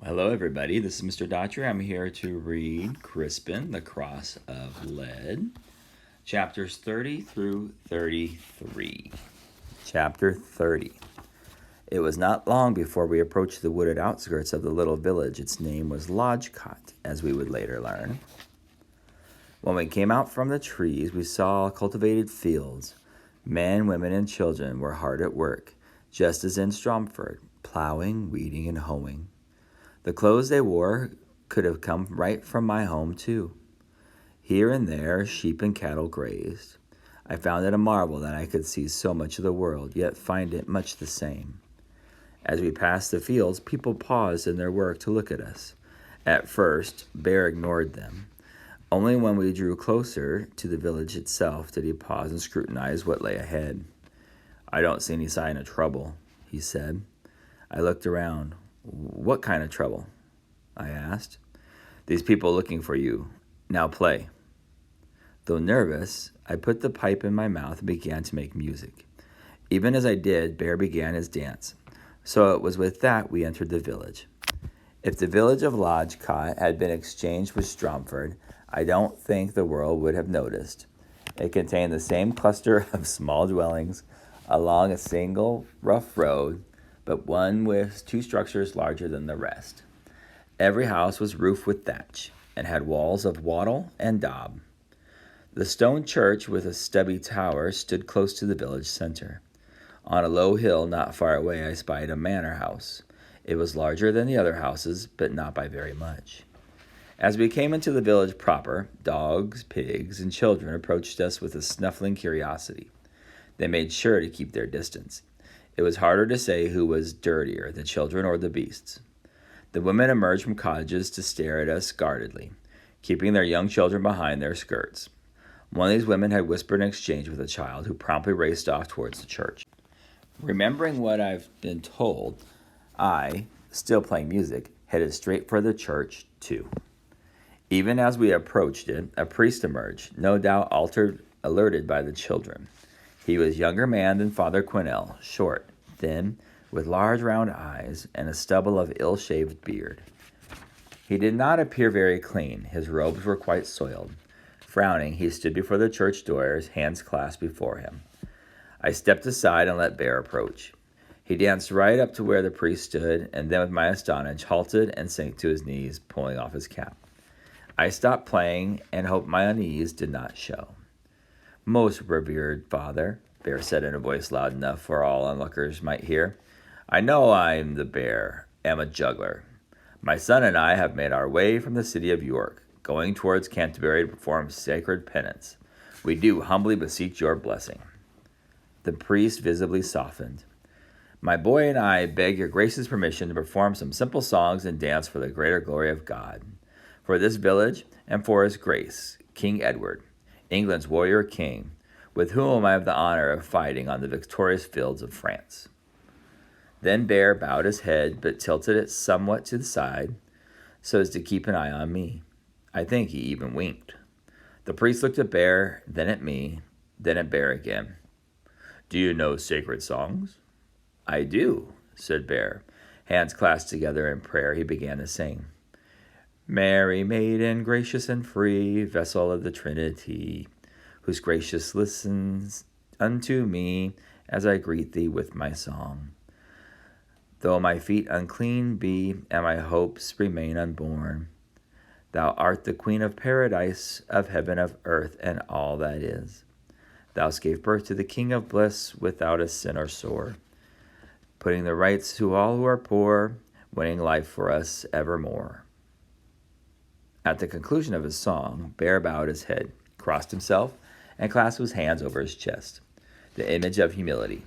Hello, everybody. This is Mr. Dotcher. I'm here to read Crispin, The Cross of Lead, chapters 30 through 33. Chapter 30. It was not long before we approached the wooded outskirts of the little village. Its name was Lodgecott, as we would later learn. When we came out from the trees, we saw cultivated fields. Men, women, and children were hard at work, just as in Stromford, plowing, weeding, and hoeing. The clothes they wore could have come right from my home, too. Here and there, sheep and cattle grazed. I found it a marvel that I could see so much of the world, yet find it much the same. As we passed the fields, people paused in their work to look at us. At first, Bear ignored them. Only when we drew closer to the village itself did he pause and scrutinize what lay ahead. "I don't see any sign of trouble," he said. I looked around. "What kind of trouble?" I asked. "These people looking for you. Now play." Though nervous, I put the pipe in my mouth and began to make music. Even as I did, Bear began his dance. So it was with that we entered the village. If the village of Lodgecott had been exchanged with Stromford, I don't think the world would have noticed. It contained the same cluster of small dwellings along a single rough road, but one with two structures larger than the rest. Every house was roofed with thatch and had walls of wattle and daub. The stone church with a stubby tower stood close to the village center. On a low hill not far away I spied a manor house. It was larger than the other houses, but not by very much. As we came into the village proper, dogs, pigs, and children approached us with a snuffling curiosity. They made sure to keep their distance. It was harder to say who was dirtier, the children or the beasts. The women emerged from cottages to stare at us guardedly, keeping their young children behind their skirts. One of these women had whispered an exchange with a child who promptly raced off towards the church. Remembering what I've been told, I, still playing music, headed straight for the church, too. Even as we approached it, a priest emerged, no doubt alerted by the children. He was a younger man than Father Quinnell, short, thin, with large round eyes and a stubble of ill-shaved beard. He did not appear very clean. His robes were quite soiled. Frowning, he stood before the church door, his hands clasped before him. I stepped aside and let Bear approach. He danced right up to where the priest stood, and then with my astonishment halted and sank to his knees, pulling off his cap. I stopped playing and hoped my unease did not show. "Most revered Father," Bear said in a voice loud enough for all onlookers might hear, "I know I'm the Bear, am a juggler. My son and I have made our way from the city of York, going towards Canterbury to perform sacred penance. We do humbly beseech your blessing." The priest visibly softened. "My boy and I beg your gracious permission to perform some simple songs and dance for the greater glory of God, for this village, and for his grace, King Edward, England's warrior king, with whom I have the honor of fighting on the victorious fields of France." Then Bear bowed his head, but tilted it somewhat to the side, so as to keep an eye on me. I think he even winked. The priest looked at Bear, then at me, then at Bear again. "Do you know sacred songs?" "I do," said Bear. Hands clasped together in prayer, he began to sing. "Mary, maiden, gracious and free, vessel of the Trinity, whose gracious listens unto me as I greet thee with my song. Though my feet unclean be, and my hopes remain unborn, thou art the queen of paradise, of heaven, of earth, and all that is. Thou gave birth to the King of bliss without a sin or sore, putting the rights to all who are poor, winning life for us evermore." At the conclusion of his song, Bear bowed his head, crossed himself, and clasped his hands over his chest, the image of humility.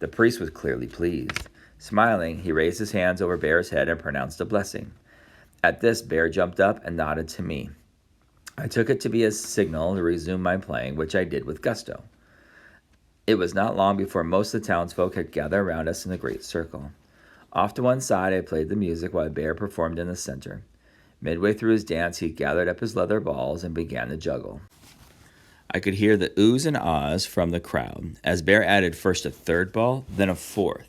The priest was clearly pleased. Smiling, he raised his hands over Bear's head and pronounced a blessing. At this, Bear jumped up and nodded to me. I took it to be a signal to resume my playing, which I did with gusto. It was not long before most of the townsfolk had gathered around us in a great circle. Off to one side, I played the music while Bear performed in the center. Midway through his dance, he gathered up his leather balls and began to juggle. I could hear the oohs and ahs from the crowd, as Bear added first a third ball, then a fourth.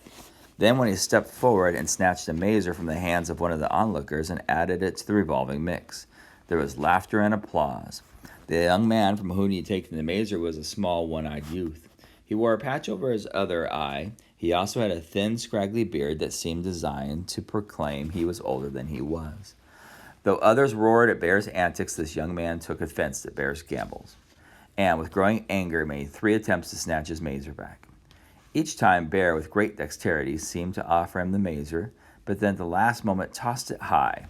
Then when he stepped forward and snatched a mazer from the hands of one of the onlookers and added it to the revolving mix, there was laughter and applause. The young man from whom he had taken the mazer was a small, one-eyed youth. He wore a patch over his other eye. He also had a thin, scraggly beard that seemed designed to proclaim he was older than he was. Though others roared at Bear's antics, this young man took offense at Bear's gambols, and with growing anger made 3 attempts to snatch his mazer back. Each time Bear, with great dexterity, seemed to offer him the mazer, but then at the last moment tossed it high.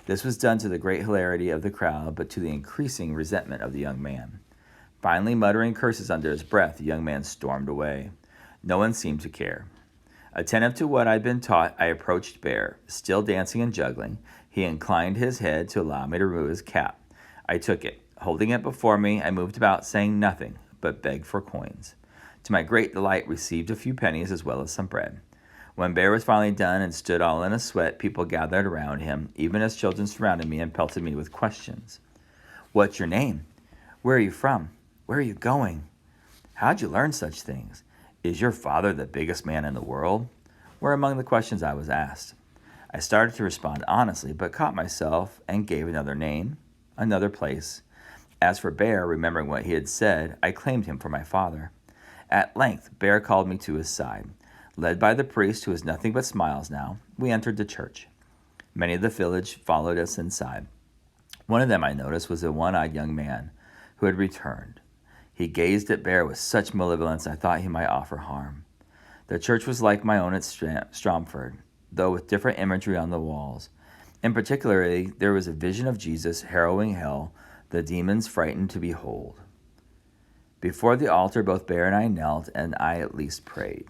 This was done to the great hilarity of the crowd, but to the increasing resentment of the young man. Finally, muttering curses under his breath, the young man stormed away. No one seemed to care. Attentive to what I'd been taught, I approached Bear. Still dancing and juggling, he inclined his head to allow me to remove his cap. I took it. Holding it before me, I moved about, saying nothing, but begged for coins. To my great delight, received a few pennies as well as some bread. When Bear was finally done and stood all in a sweat, people gathered around him, even as children surrounded me and pelted me with questions. What's your name? Where are you from? Where are you going? How'd you learn such things? Is your father the biggest man in the world? Were among the questions I was asked. I started to respond honestly, but caught myself and gave another name, another place. As for Bear, remembering what he had said, I claimed him for my father. At length, Bear called me to his side. Led by the priest, who was nothing but smiles now, we entered the church. Many of the village followed us inside. One of them I noticed was a one-eyed young man who had returned. He gazed at Bear with such malevolence I thought he might offer harm. The church was like my own at Stromford, though with different imagery on the walls. In particular, there was a vision of Jesus harrowing hell, the demons frightened to behold. Before the altar, both Bear and I knelt, and I at least prayed.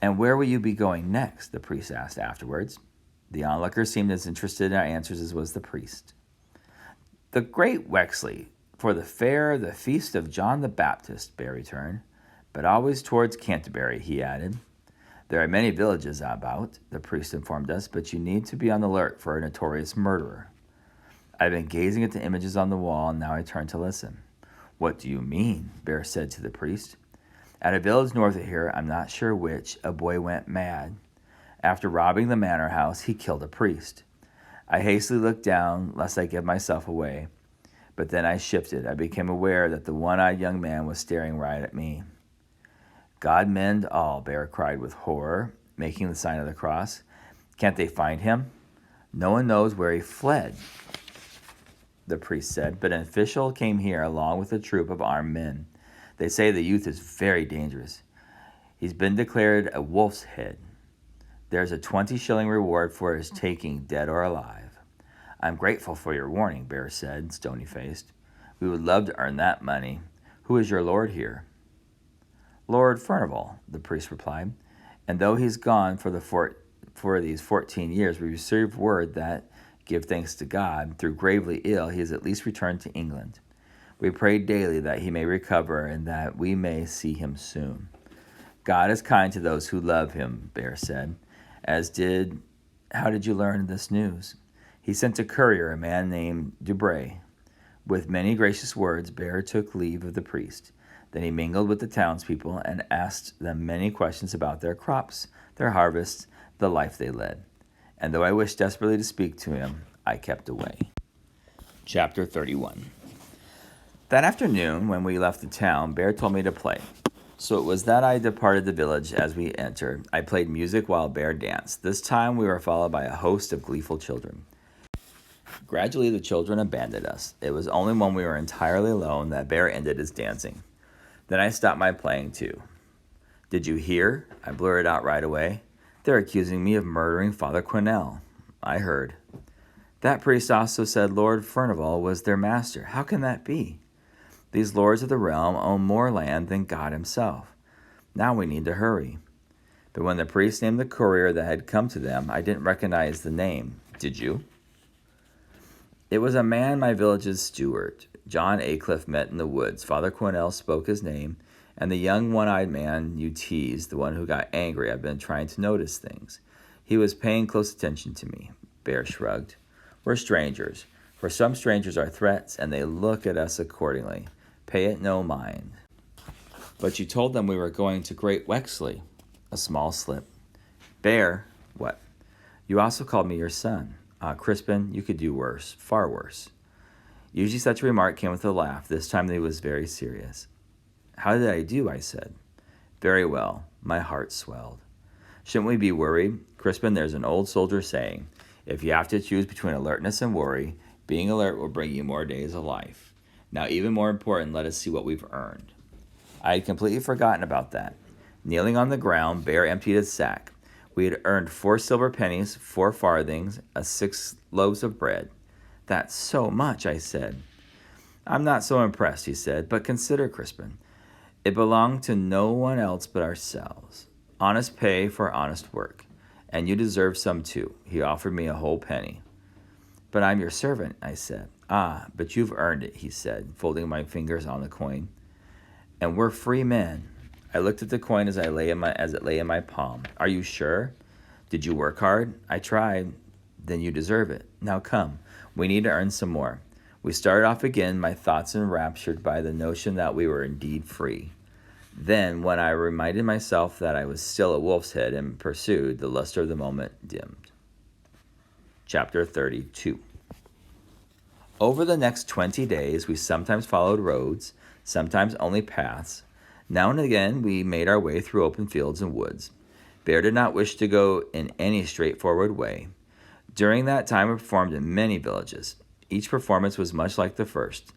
And where will you be going next? The priest asked afterwards. The onlooker seemed as interested in our answers as was the priest. The great Wexley, for the fair, the feast of John the Baptist, Bear returned, but always towards Canterbury, he added. There are many villages about, the priest informed us, but you need to be on the alert for a notorious murderer. I've been gazing at the images on the wall, and now I turn to listen. What do you mean? Bear said to the priest. At a village north of here, I'm not sure which, a boy went mad. After robbing the manor house, he killed a priest. I hastily looked down, lest I give myself away. But then I shifted. I became aware that the one-eyed young man was staring right at me. God mend all, Bear cried with horror, making the sign of the cross. Can't they find him? No one knows where he fled, the priest said, but an official came here along with a troop of armed men. They say the youth is very dangerous. He's been declared a wolf's head. There's a 20-shilling reward for his taking, dead or alive. I'm grateful for your warning, Bear said, stony-faced. We would love to earn that money. Who is your lord here? Lord Furnival, the priest replied. And though he's gone for these 14 years, we received word that, give thanks to God, through gravely ill, he has at least returned to England. We pray daily that he may recover and that we may see him soon. God is kind to those who love him, Bear said. How did you learn this news? He sent a courier, a man named Dubray. With many gracious words, Bear took leave of the priest. Then he mingled with the townspeople and asked them many questions about their crops, their harvests, the life they led. And though I wished desperately to speak to him, I kept away. Chapter 31. That afternoon, when we left the town, Bear told me to play. So it was that I departed the village as we entered. I played music while Bear danced. This time we were followed by a host of gleeful children. Gradually, the children abandoned us. It was only when we were entirely alone that Bear ended his dancing. Then I stopped my playing too. Did you hear? I blurted out right away. They're accusing me of murdering Father Quinnell. I heard. That priest also said Lord Furnival was their master. How can that be? These lords of the realm own more land than God himself. Now we need to hurry. But when the priest named the courier that had come to them, I didn't recognize the name. Did you? It was a man my village's steward. John Aycliffe met in the woods. Father Quinnell spoke his name, and the young one-eyed man you teased, the one who got angry, I've been trying to notice things. He was paying close attention to me. Bear shrugged. We're strangers. For some strangers are threats, and they look at us accordingly. Pay it no mind. But you told them we were going to Great Wexley. A small slip. Bear, what? You also called me your son. Crispin, you could do worse, far worse. Usually such a remark came with a laugh. This time he was very serious. How did I do? I said. Very well. My heart swelled. Shouldn't we be worried? Crispin, there's an old soldier saying, if you have to choose between alertness and worry, being alert will bring you more days of life. Now, even more important, let us see what we've earned. I had completely forgotten about that. Kneeling on the ground, Bear emptied his sack. We had earned 4 silver pennies, 4 farthings, 6 loaves of bread. That's so much, I said. I'm not so impressed, he said, but consider, Crispin. It belonged to no one else but ourselves. Honest pay for honest work. And you deserve some too. He offered me a whole penny. But I'm your servant, I said. Ah, but you've earned it, he said, folding my fingers on the coin. And we're free men. I looked at the coin as it lay in my palm. Are you sure? Did you work hard? I tried. Then you deserve it. Now come. We need to earn some more. We started off again, my thoughts enraptured by the notion that we were indeed free. Then, when I reminded myself that I was still a wolf's head and pursued, the luster of the moment dimmed. Chapter 32. Over the next 20 days, we sometimes followed roads, sometimes only paths. Now and again, we made our way through open fields and woods. Bear did not wish to go in any straightforward way. During that time, we performed in many villages. Each performance was much like the first,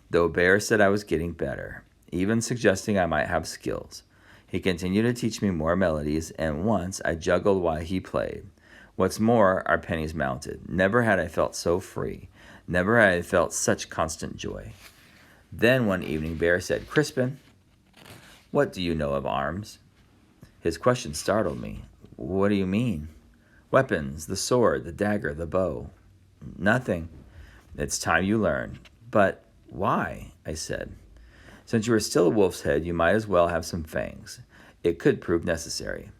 though Bear said I was getting better, even suggesting I might have skills. He continued to teach me more melodies, and once I juggled while he played. What's more, our pennies mounted. Never had I felt so free. Never had I felt such constant joy. Then one evening Bear said, Crispin, what do you know of arms? His question startled me. What do you mean? Weapons, the sword, the dagger, the bow. Nothing. It's time you learned. But why? I said. Since you are still a wolf's head, you might as well have some fangs. It could prove necessary.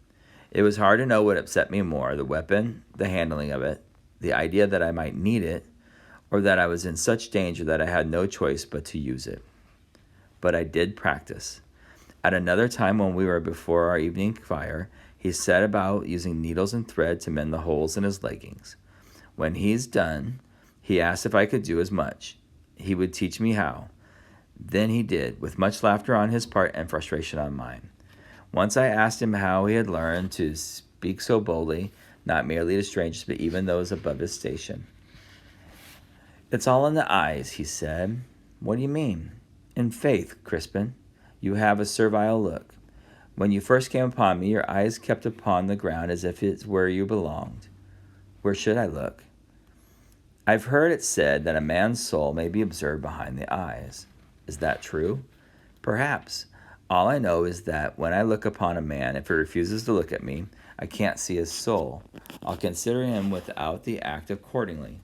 It was hard to know what upset me more, the weapon, the handling of it, the idea that I might need it, or that I was in such danger that I had no choice but to use it. But I did practice. At another time when we were before our evening fire, he set about using needles and thread to mend the holes in his leggings. When he's done, he asked if I could do as much. He would teach me how. Then he did, with much laughter on his part and frustration on mine. Once I asked him how he had learned to speak so boldly, not merely to strangers, but even those above his station. It's all in the eyes, he said. What do you mean? In faith, Crispin, you have a servile look. When you first came upon me, your eyes kept upon the ground as if it's where you belonged. Where should I look? I've heard it said that a man's soul may be observed behind the eyes. Is that true? Perhaps. All I know is that when I look upon a man, if he refuses to look at me, I can't see his soul. I'll consider him without the act accordingly.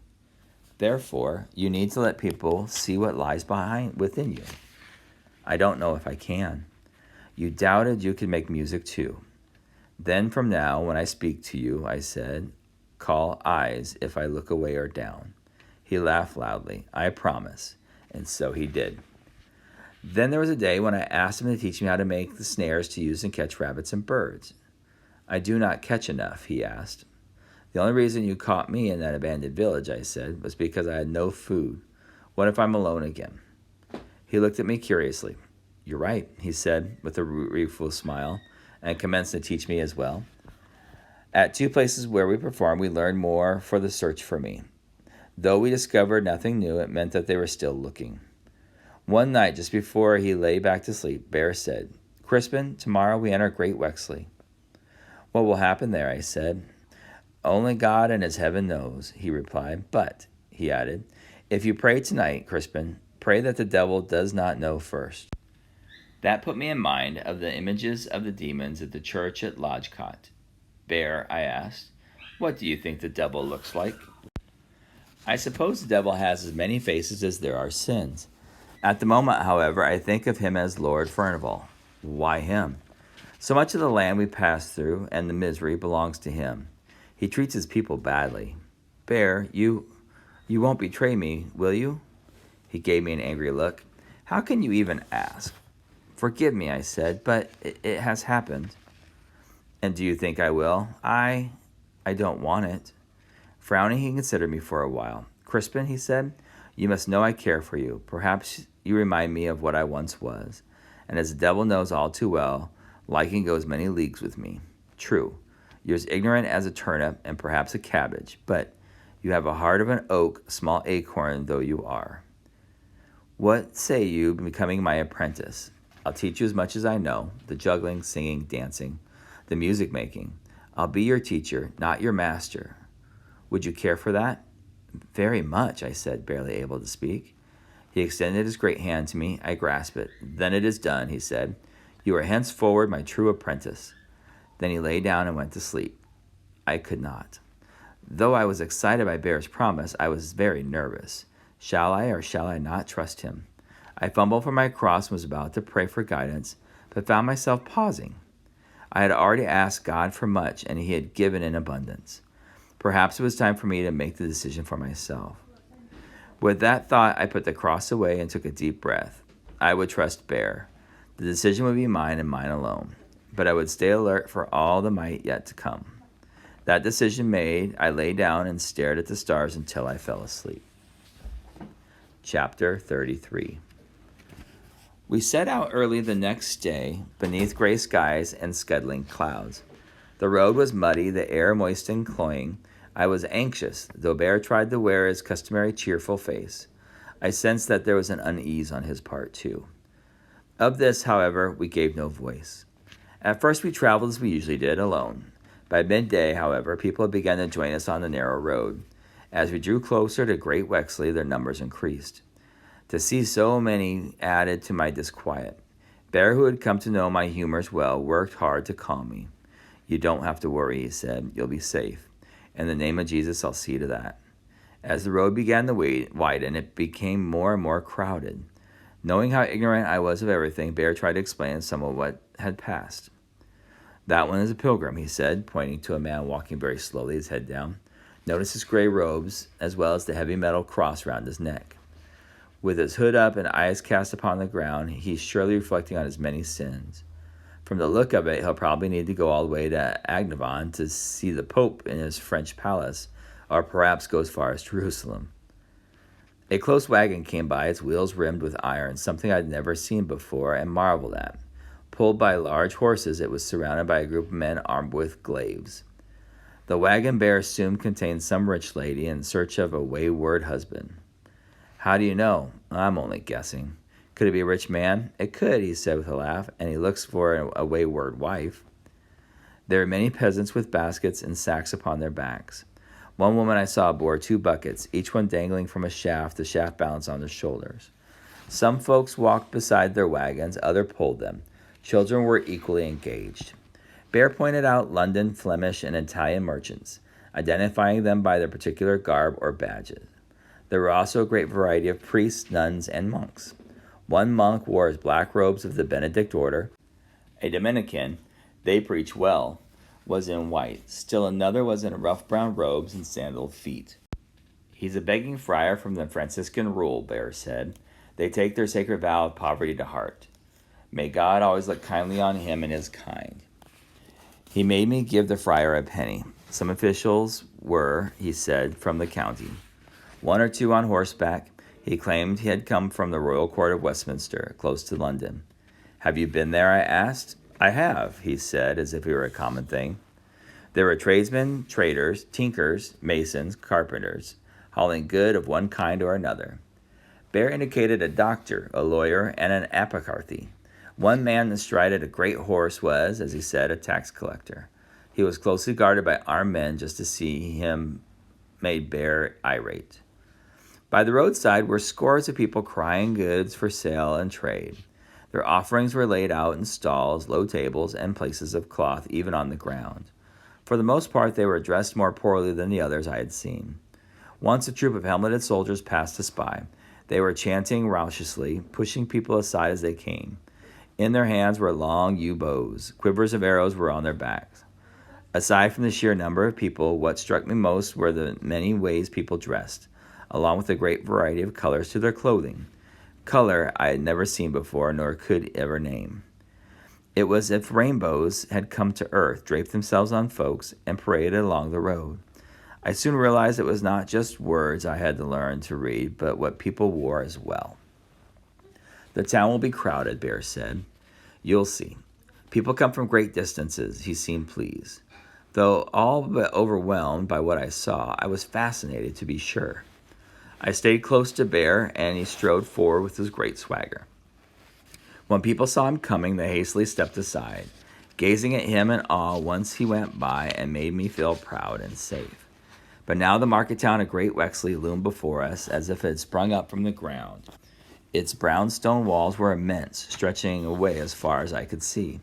Therefore, you need to let people see what lies within you. I don't know if I can. You doubted you could make music too. Then from now, when I speak to you, I said, call eyes if I look away or down. He laughed loudly. I promise. And so he did. Then there was a day when I asked him to teach me how to make the snares to use and catch rabbits and birds. I do not catch enough, he asked. The only reason you caught me in that abandoned village, I said, was because I had no food. What if I'm alone again? He looked at me curiously. You're right, he said with a rueful smile, and commenced to teach me as well. At 2 places where we performed, we learned more for the search for me. Though we discovered nothing new, it meant that they were still looking. One night, just before he lay back to sleep, Bear said, Crispin, tomorrow we enter Great Wexley. What will happen there, I said. Only God and his heaven knows, he replied. But, he added, if you pray tonight, Crispin, pray that the devil does not know first. That put me in mind of the images of the demons at the church at Lodgecott. Bear, I asked, what do you think the devil looks like? I suppose the devil has as many faces as there are sins. At the moment, however, I think of him as Lord Furnival. Why him? So much of the land we pass through and the misery belongs to him. He treats his people badly. Bear, you won't betray me, will you? He gave me an angry look. How can you even ask? Forgive me, I said, but it has happened. And do you think I will? I don't want it. Frowning, he considered me for a while. Crispin, he said, you must know I care for you. Perhaps you remind me of what I once was. And as the devil knows all too well, liking goes many leagues with me. True, you're as ignorant as a turnip and perhaps a cabbage, but you have a heart of an oak, small acorn though you are. What say you becoming my apprentice? I'll teach you as much as I know, the juggling, singing, dancing, the music making. I'll be your teacher, not your master. Would you care for that? Very much, I said, barely able to speak. He extended his great hand to me. I grasped it. Then it is done, he said. You are henceforward my true apprentice. Then he lay down and went to sleep. I could not. Though I was excited by Bear's promise, I was very nervous. Shall I or shall I not trust him? I fumbled for my cross and was about to pray for guidance, but found myself pausing. I had already asked God for much, and he had given in abundance. Perhaps it was time for me to make the decision for myself. With that thought, I put the cross away and took a deep breath. I would trust Bear. The decision would be mine and mine alone, but I would stay alert for all the might yet to come. That decision made, I lay down and stared at the stars until I fell asleep. Chapter 33. We set out early the next day, beneath gray skies and scuddling clouds. The road was muddy, the air moist and cloying. I was anxious, though Bear tried to wear his customary cheerful face. I sensed that there was an unease on his part, too. Of this, however, we gave no voice. At first we traveled as we usually did, alone. By midday, however, people had begun to join us on the narrow road. As we drew closer to Great Wexley, their numbers increased. To see so many added to my disquiet. Bear, who had come to know my humors well, worked hard to calm me. You don't have to worry, he said. You'll be safe. In the name of Jesus, I'll see to that. As the road began to widen, it became more and more crowded. Knowing how ignorant I was of everything, Bear tried to explain some of what had passed. That one is a pilgrim, he said, pointing to a man walking very slowly, his head down. Notice his gray robes, as well as the heavy metal cross round his neck. With his hood up and eyes cast upon the ground, he's surely reflecting on his many sins. From the look of it, he'll probably need to go all the way to Agnavan to see the Pope in his French palace, or perhaps go as far as Jerusalem. A close wagon came by, its wheels rimmed with iron, something I'd never seen before and marveled at. Pulled by large horses, it was surrounded by a group of men armed with glaives. The wagon Bear assumed contained some rich lady in search of a wayward husband. How do you know? I'm only guessing. Could it be a rich man? It could, he said with a laugh, and he looks for a wayward wife. There are many peasants with baskets and sacks upon their backs. One woman I saw bore 2 buckets, each one dangling from a shaft, the shaft balanced on their shoulders. Some folks walked beside their wagons, others pulled them. Children were equally engaged. Bear pointed out London, Flemish, and Italian merchants, identifying them by their particular garb or badges. There were also a great variety of priests, nuns, and monks. One monk wore his black robes of the Benedict order. A Dominican, they preach well, was in white. Still another was in rough brown robes and sandaled feet. He's a begging friar from the Franciscan rule, Bear said. They take their sacred vow of poverty to heart. May God always look kindly on him and his kind. He made me give the friar a penny. Some officials were, he said, from the county. 1 or 2 on horseback. He claimed he had come from the royal court of Westminster, close to London. Have you been there? I asked. I have, he said, as if it were a common thing. There were tradesmen, traders, tinkers, masons, carpenters, hauling good of one kind or another. Bear indicated a doctor, a lawyer, and an apothecary. One man astride a great horse was, as he said, a tax collector. He was closely guarded by armed men. Just to see him made Bear irate. By the roadside were scores of people crying goods for sale and trade. Their offerings were laid out in stalls, low tables, and places of cloth, even on the ground. For the most part, they were dressed more poorly than the others I had seen. Once a troop of helmeted soldiers passed us by. They were chanting raucously, pushing people aside as they came. In their hands were long yew bows. Quivers of arrows were on their backs. Aside from the sheer number of people, what struck me most were the many ways people dressed, along with a great variety of colors to their clothing. Color I had never seen before, nor could ever name. It was as if rainbows had come to earth, draped themselves on folks, and paraded along the road. I soon realized it was not just words I had to learn to read, but what people wore as well. The town will be crowded, Bear said. You'll see. People come from great distances. He seemed pleased. Though all but overwhelmed by what I saw, I was fascinated to be sure. I stayed close to Bear, and he strode forward with his great swagger. When people saw him coming, they hastily stepped aside, gazing at him in awe once he went by, and made me feel proud and safe. But now the market town of Great Wexley loomed before us as if it had sprung up from the ground. Its brown stone walls were immense, stretching away as far as I could see.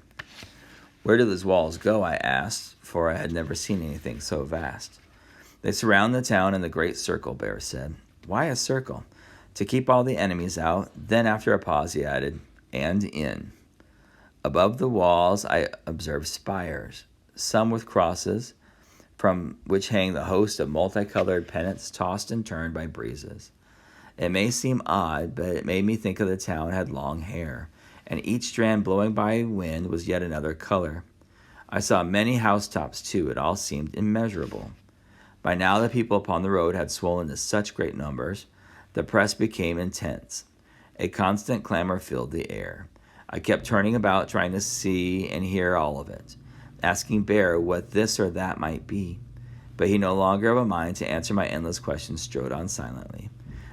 Where do those walls go? I asked, for I had never seen anything so vast. They surround the town in the great circle, Bear said. Why a circle? To keep all the enemies out. Then after a pause he added, and in. Above the walls I observed spires, some with crosses, from which hang the host of multicolored pennants tossed and turned by breezes. It may seem odd, but it made me think of the town had long hair, and each strand blowing by wind was yet another color. I saw many housetops, too. It all seemed immeasurable. By now the people upon the road had swollen to such great numbers, the press became intense. A constant clamor filled the air. I kept turning about, trying to see and hear all of it, asking Bear what this or that might be. But he, no longer of a mind to answer my endless questions, strode on silently.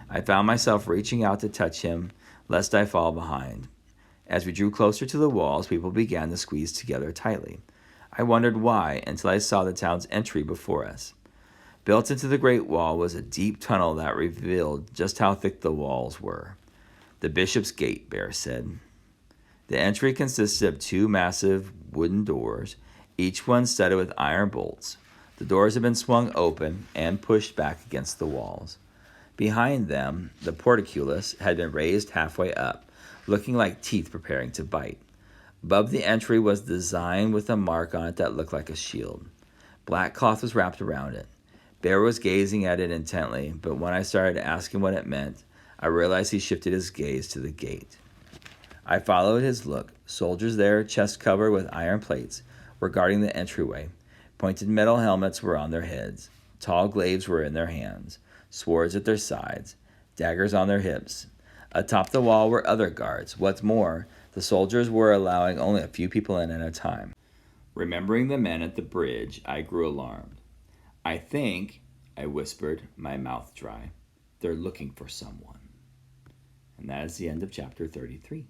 I found myself reaching out to touch him, lest I fall behind. As we drew closer to the walls, people began to squeeze together tightly. I wondered why, until I saw the town's entry before us. Built into the great wall was a deep tunnel that revealed just how thick the walls were. The Bishop's Gate, Bear said. The entry consisted of two massive wooden doors, each one studded with iron bolts. The doors had been swung open and pushed back against the walls. Behind them, the portcullis had been raised halfway up, looking like teeth preparing to bite. Above the entry was a design with a mark on it that looked like a shield. Black cloth was wrapped around it. Bear was gazing at it intently, but when I started to ask him what it meant, I realized he shifted his gaze to the gate. I followed his look. Soldiers there, chest covered with iron plates, were guarding the entryway. Pointed metal helmets were on their heads. Tall glaives were in their hands, swords at their sides, daggers on their hips. Atop the wall were other guards. What's more, the soldiers were allowing only a few people in at a time. Remembering the men at the bridge, I grew alarmed. I think, I whispered, my mouth dry, they're looking for someone. And that is the end of chapter 33.